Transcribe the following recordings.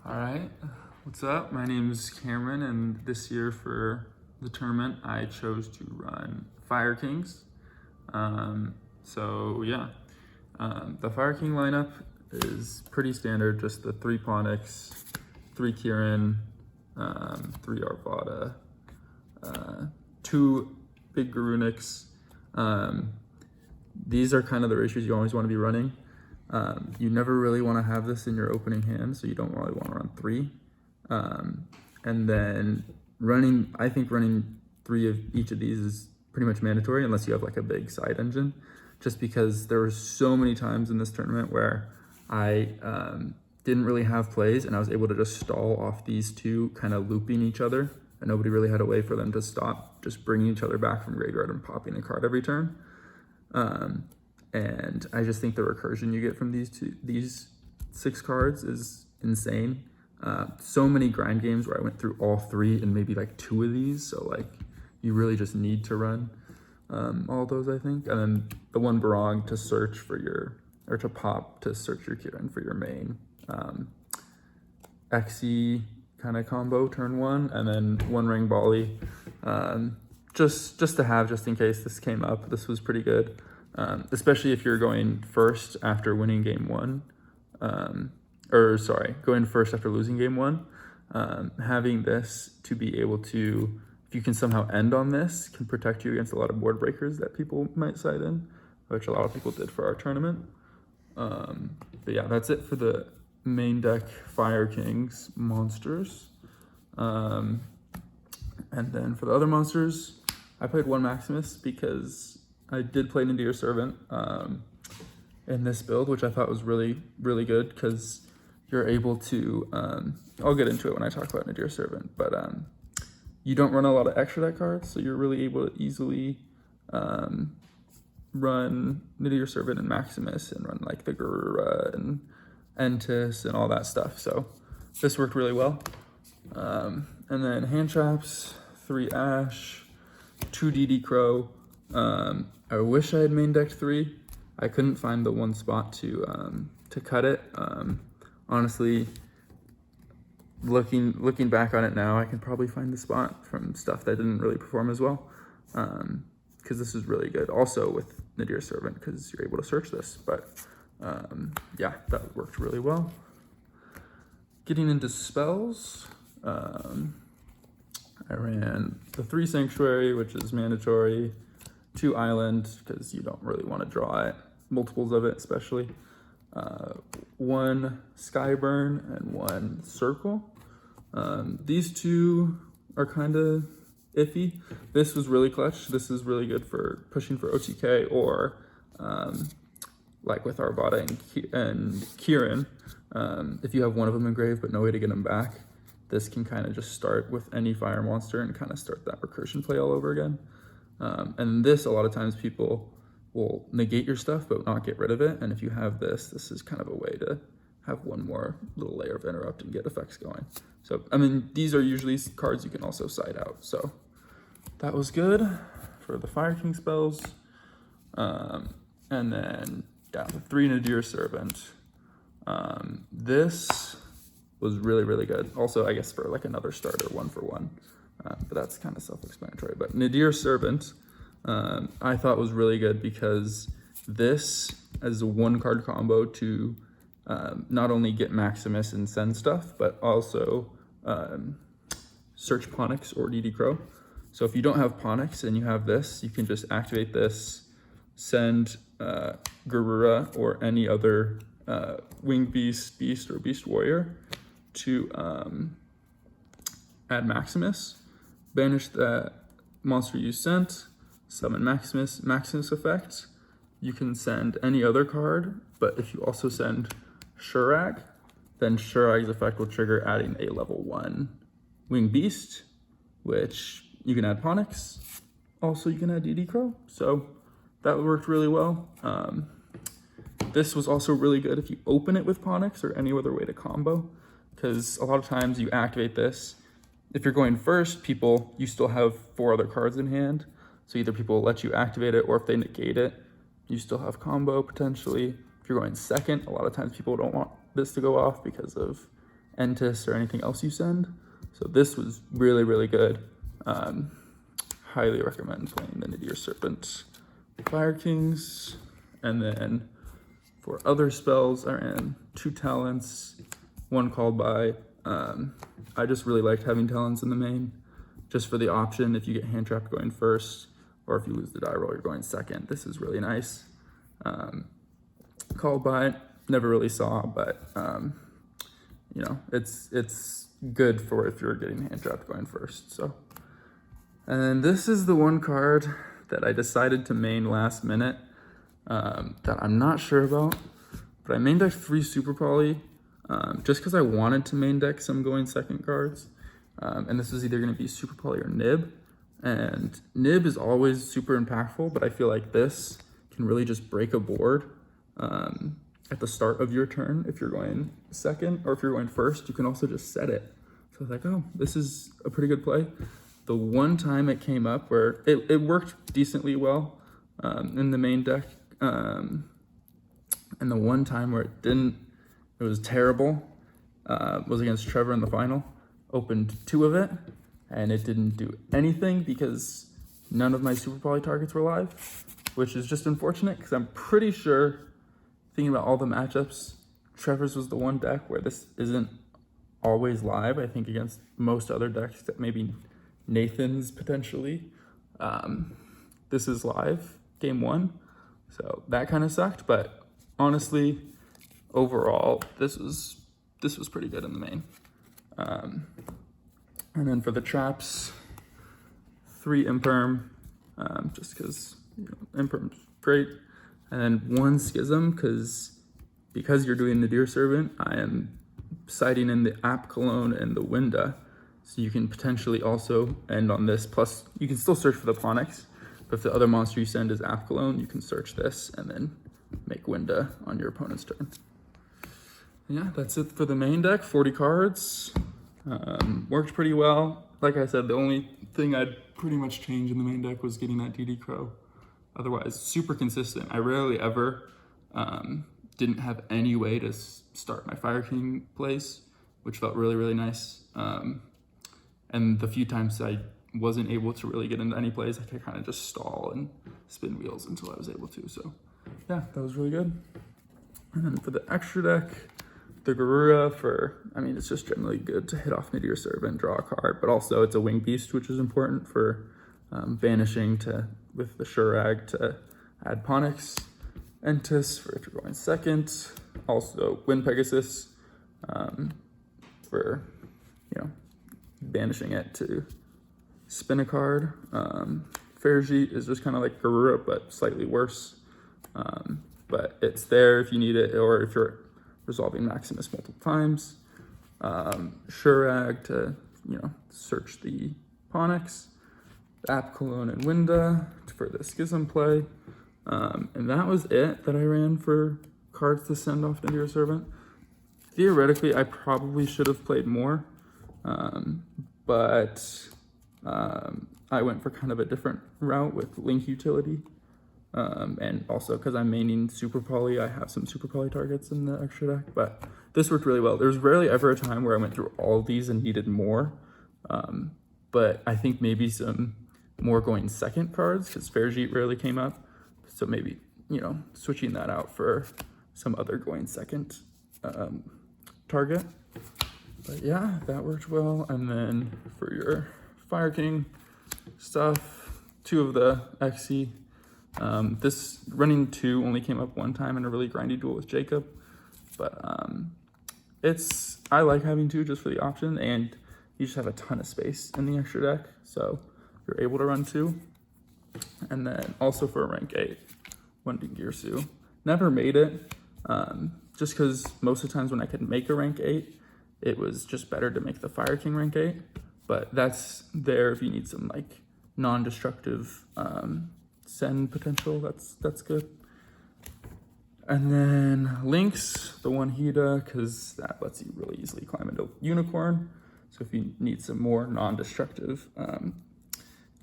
All right, what's up? My name is Cameron, and this year for the tournament, I chose to run Fire Kings. The Fire King lineup is pretty standard, just the 3 Ponix, 3 Kieran, 3 Arvada, 2 big Garunics. These are kind of the ratios you always want to be running. You never really want to have this in your opening hand, so you don't really want to run 3. And then I think running 3 of each of these is pretty much mandatory unless you have like a big side engine, just because there were so many times in this tournament where I didn't really have plays and I was able to just stall off these 2 kind of looping each other, and nobody really had a way for them to stop just bringing each other back from graveyard and popping a card every turn. And I just think the recursion you get from these 6 cards is insane. So many grind games where I went through all 3 and maybe like 2 of these. So like you really just need to run all those, I think. And then the 1 Barong to search for to pop to search your Kieran for your main XE kind of combo turn 1, and then 1 Ring Bali. Just to have, just in case this came up. This was pretty good. Especially if you're going first after winning game 1, going first after losing game 1, having this to be able to, if you can somehow end on this, can protect you against a lot of board breakers that people might side in, which a lot of people did for our tournament. But yeah, that's it for the main deck Fire Kings monsters. And then for the other monsters, I played 1 Maximus because I did play Nadir Servant in this build, which I thought was really, really good because you're able to, I'll get into it when I talk about Nadir Servant, but you don't run a lot of extra deck cards, so you're really able to easily run Nadir Servant and Maximus and run like the Garura and Entis and all that stuff. So this worked really well. And then hand traps, 3 Ash, 2 DD Crow. I wish I had main decked 3. I couldn't find the 1 spot to cut it. Honestly, looking back on it now, I can probably find the spot from stuff that didn't really perform as well. Because this is really good. Also with Nadir Servant, because you're able to search this. But yeah, that worked really well. Getting into spells, I ran the 3 Sanctuary, which is mandatory, 2 Island, because you don't really want to draw it, multiples of it especially, 1 Skyburn and 1 Circle. These 2 are kind of iffy. This was really clutch. This is really good for pushing for OTK, or like with Arvada and Kieran, if you have one of them engraved but no way to get them back, this can kind of just start with any fire monster and kind of start that recursion play all over again. And this, a lot of times people will negate your stuff but not get rid of it, and if you have this is kind of a way to have 1 more little layer of interrupt and get effects going. So I mean, these are usually cards you can also side out, so that was good for the Fire King spells. And then yeah, the 3 Nadir Servant, this was really, really good. Also, I guess for like another starter 1 for 1. But that's kind of self-explanatory. But Nadir Servant, I thought was really good because this as a 1 card combo to not only get Maximus and send stuff, but also search Ponix or DD Crow. So if you don't have Ponix and you have this, you can just activate this, send Garura or any other Winged Beast, or Beast Warrior to add Maximus, banish that monster you sent, summon Maximus effect. You can send any other card, but if you also send Shurag, then Shurag's effect will trigger adding a level 1 Winged Beast, which you can add Ponix. Also, you can add DD Crow. So that worked really well. This was also really good if you open it with Ponix or any other way to combo, because a lot of times you activate this. If you're going first, you still have 4 other cards in hand. So either people will let you activate it, or if they negate it, you still have combo potentially. If you're going second, a lot of times people don't want this to go off because of Entis or anything else you send. So this was really, really good. Highly recommend playing the Nadir Serpent Fire Kings. And then for other spells, I ran 2 talents, 1 called by. I just really liked having talents in the main, just for the option if you get hand trapped going first, or if you lose the die roll, you're going second. This is really nice. Called by, never really saw, but you know, it's good for if you're getting hand trapped going first. So, and this is the one card that I decided to main last minute that I'm not sure about, but I main decked 3 Super Poly just because I wanted to main deck some going second cards. And this is either going to be Super Poly or Nib. And Nib is always super impactful, but I feel like this can really just break a board at the start of your turn. If you're going second or if you're going first, you can also just set it. So I was like, oh, this is a pretty good play. The one time it came up where it worked decently well in the main deck, and the one time where it didn't, it was terrible, was against Trevor in the final. Opened 2 of it, and it didn't do anything because none of my Super Poly targets were live, which is just unfortunate because I'm pretty sure, thinking about all the matchups, Trevor's was the one deck where this isn't always live. I think against most other decks, that maybe Nathan's potentially, this is live, game 1. So that kind of sucked, but honestly, overall, this was pretty good in the main. And then for the traps, 3 Imperm, just because, you know, Imperm's great. And then 1 Schism, because you're doing the Nadir Servant, I am citing in the App Cologne and the Winda. So you can potentially also end on this. Plus, you can still search for the Ponyx, but if the other monster you send is App Cologne, you can search this and then make Winda on your opponent's turn. Yeah, that's it for the main deck. 40 cards. Worked pretty well. Like I said, the only thing I'd pretty much change in the main deck was getting that DD Crow. Otherwise, super consistent. I rarely ever didn't have any way to start my Fire King plays, which felt really, really nice. And the few times I wasn't able to really get into any plays, I could kind of just stall and spin wheels until I was able to. So yeah, that was really good. And then for the extra deck, the Garura it's just generally good to hit off Nadir Servant, draw a card, but also it's a wing beast, which is important for banishing with the Shurag to add Ponyx. Entis for if you're going second. Also Wind Pegasus for, you know, banishing it to spin a card. Fergie is just kind of like Garura, but slightly worse. But it's there if you need it, or if you're resolving Maximus multiple times. Shurag to, you know, search the Ponyx. App Cologne and Winda for the Schism play. And that was it that I ran for cards to send off Nadir Servant. Theoretically, I probably should have played more, but I went for kind of a different route with Link Utility. And also because I'm maining Super Poly, I have some Super Poly targets in the extra deck, but this worked really well. There's rarely ever a time where I went through all of these and needed more, but I think maybe some more going second cards, because Fergie rarely came up, so maybe, you know, switching that out for some other going second target. But yeah, that worked well. And then for your Fire King stuff, 2 of the XC. This running 2 only came up 1 time in a really grindy duel with Jacob, but I like having 2 just for the option, and you just have a ton of space in the extra deck, so you're able to run 2. And then also for rank 8, 1 Dingirsu. Never made it, just because most of the times when I could make a rank 8, it was just better to make the Fire King rank 8, but that's there if you need some like non-destructive send potential. That's good. And then Lynx, the 1 Hida, because that lets you really easily climb into Unicorn. So if you need some more non-destructive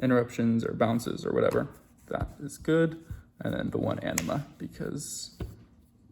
interruptions or bounces or whatever, that is good. And then the 1 Anima, because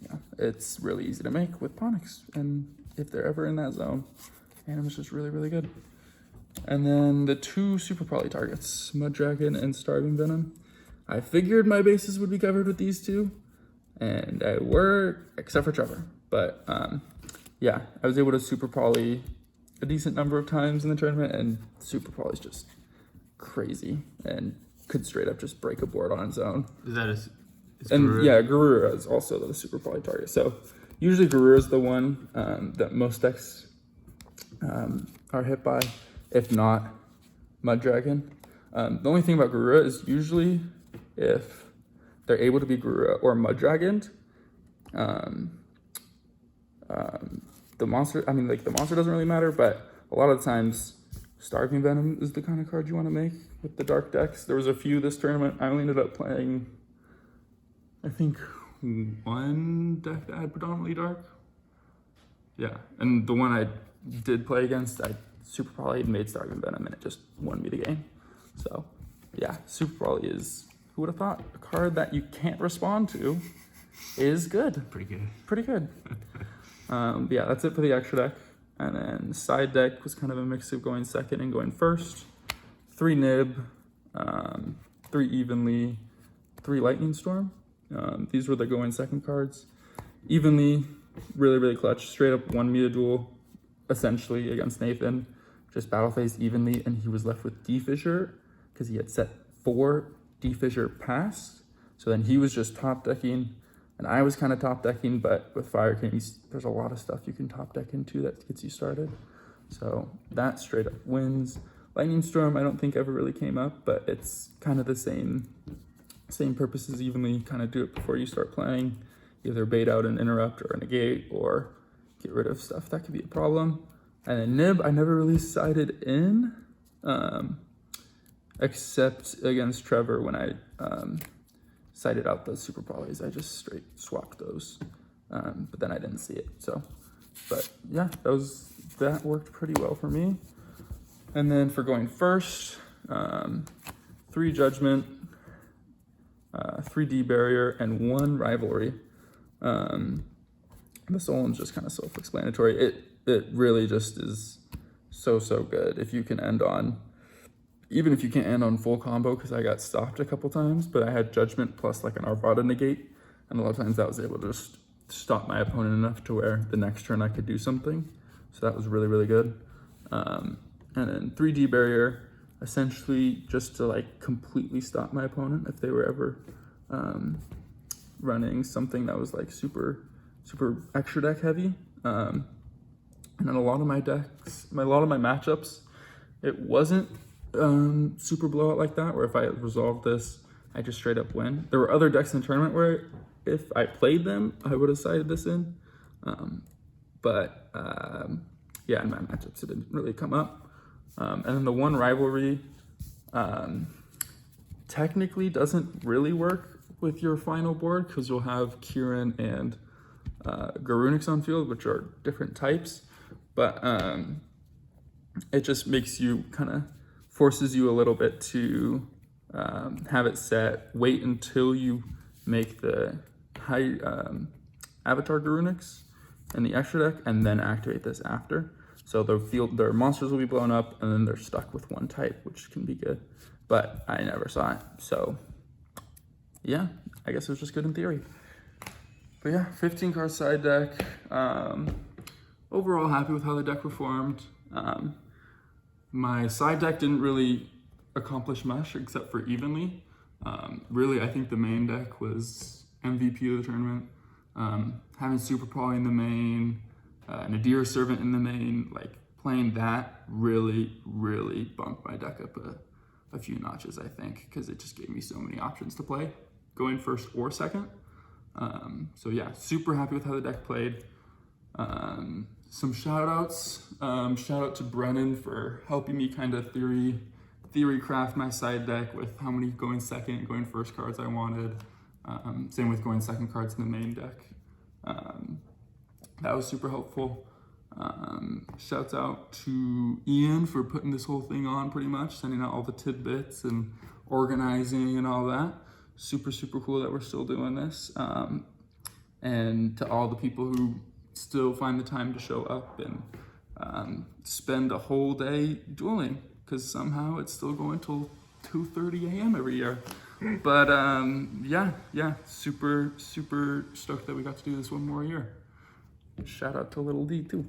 yeah, it's really easy to make with Ponyx and if they're ever in that zone. And it was just really, really good. And then the 2 super poly targets, Mud Dragon and Starving Venom. I figured my bases would be covered with these 2, and they were, except for Trevor. But yeah, I was able to super poly a decent number of times in the tournament, and super poly is just crazy and could straight up just break a board on its own. Is that and Garura? Yeah, Garura is also the super poly target. So usually Garura is the one that most decks are hit by, if not Mud Dragon. The only thing about Garura is usually if they're able to be Garura or Mud Dragoned, the monster, I mean, like, the monster doesn't really matter, but a lot of the times Starving Venom is the kind of card you want to make with the dark decks. There was a few this tournament. I only ended up playing, I think, 1 deck that had predominantly dark. Yeah, and the one I did play against, I super poly made Starving Venom, and it just won me the game. So yeah, super poly is, who would have thought, a card that you can't respond to is good. Pretty good. Yeah, that's it for the extra deck. And then side deck was kind of a mix of going second and going first. 3 Nib, 3 Evenly, 3 Lightning Storm. These were the going second cards. Evenly, really, really clutch. Straight up won me a duel, essentially, against Nathan. Just battle phased Evenly, and he was left with D-Fissure because he had set 4 D-Fissure pass. So then he was just top decking, and I was kind of top decking, but with Fire Kings, there's a lot of stuff you can top deck into that gets you started. So that straight up wins. Lightning Storm, I don't think ever really came up, but it's kind of the same purposes. Evenly kind of do it before you start playing. Either bait out an interrupt or a negate, or get rid of stuff that could be a problem. And then Nib, I never really sided in, except against Trevor when I sided out the super polys. I just straight swapped those, but then I didn't see it. So, but yeah, that worked pretty well for me. And then for going first, 3 Judgment, 3 D Barrier, and 1 Rivalry. This one's just kind of self-explanatory. It really just is so good. If you can end on, even if you can't end on full combo, because I got stopped a couple times, but I had Judgment plus like an Arvada negate, and a lot of times that was able to just stop my opponent enough to where the next turn I could do something. So that was really, really good. And then 3D Barrier, essentially just to like completely stop my opponent if they were ever running something that was like super extra deck heavy. And then a lot of my decks, a lot of my matchups, it wasn't super blowout like that, where if I resolved this, I just straight up win. There were other decks in the tournament where if I played them, I would have sided this in. Yeah, in my matchups, it didn't really come up. And then the 1 Rivalry technically doesn't really work with your final board, because you'll have Kieran and Garunix on field, which are different types. But it just makes you forces you a little bit to have it set, wait until you make the high Avatar Garunix in the extra deck, and then activate this after. So their monsters will be blown up, and then they're stuck with 1 type, which can be good. But I never saw it. So yeah, I guess it was just good in theory. But yeah, 15 card side deck. Overall happy with how the deck performed. My side deck didn't really accomplish much except for Evenly. Really, I think the main deck was MVP of the tournament. Having Super Poly in the main, Nadir Servant in the main, like playing that really bumped my deck up a few notches, I think, because it just gave me so many options to play, going first or second. So yeah, super happy with how the deck played. Some shout outs. Shout out to Brennan for helping me kind of theory craft my side deck with how many going second and going first cards I wanted. Same with going second cards in the main deck. That was super helpful. Shouts out to Ian for putting this whole thing on, pretty much, sending out all the tidbits and organizing and all that. Super cool that we're still doing this. And to all the people who still find the time to show up and spend a whole day dueling, because somehow it's still going till 2:30 a.m. every year. But yeah, super stoked that we got to do this one more year. Shout out to Little D too.